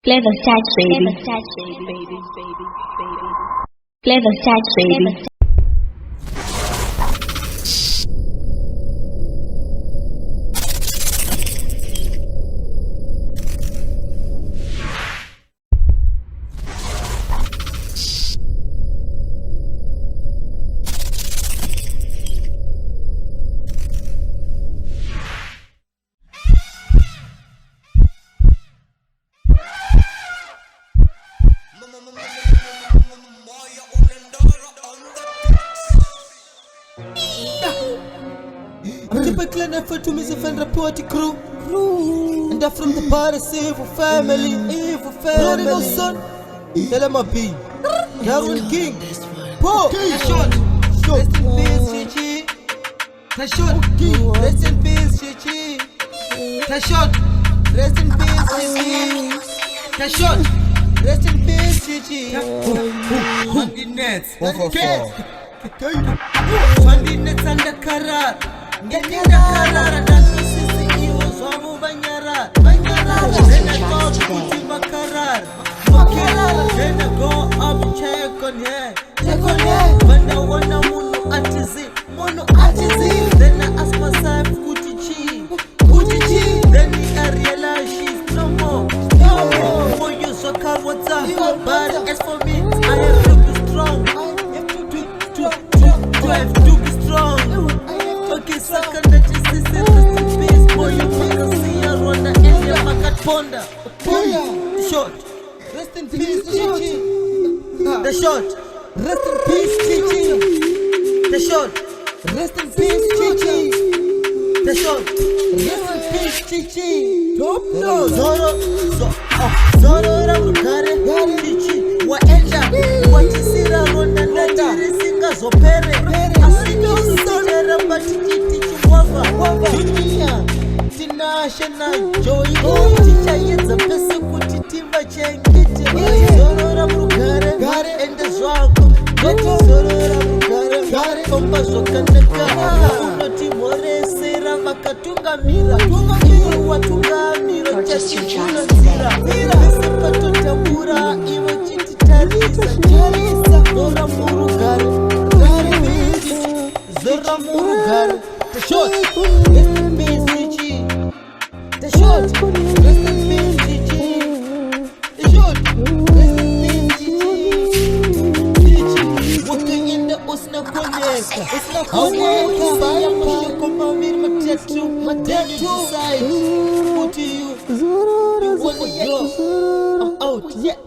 Clever touch, baby. Clever touch, baby. I keep a clean effort to miss and report crew. And I'm from the Paris evil family. Prodigal son, tell him a B. Darwin King. Paul. TASHOTA. Rest in peace, Chichi. TASHOTA. Rest in peace, Chichi. TASHOTA. Rest in peace, Chichi. TASHOTA. Rest in peace, Chichi. Fundy nets. Fundy nets under karar. Getting the karar. That's the sissy. He was all banyara. Then I thought put him a karar. Then I go up check on her. When I wanna mono atizi. Then I ask myself, Chichi. Then I realize she's no more. For you so called what's up. But as for me, I have to be strong. I have to be strong. Okay, second that is this is peace. Boy, you can see a Rwanda and your market ponda. Short. Rest in peace, Chichi. The short. Rest in peace, Chichi. The short. Rest in peace, Chichi. The short. Rest in peace, Chichi. Top no. Zoro ramukare. Chichi. Waenda. Wachisira ronda ndajiri singa zopere. Asino sitera batikiti chiwava. Dunia. Tinashe na joy. Chicha yenza pesa kutitimba chengite. Zoro ramukare. Ende zwako. Zoro ramukare. Komba zokaneka. Unoti more sera makatunga mira. Watunga mira. Chachikula zira. Sepato tambura. Iwo chiti tarisa. Zora murugare. Zora murugare. TASHOTA. Rest in peace, Chichi. TASHOTA. Rest in peace, Chichi. TASHOTA. Rest in peace, Chichi. Walking in the Usna Konyeka. Saya mwisho koma viri matetu side. What to you? You wanna go? I'm out. Yeah.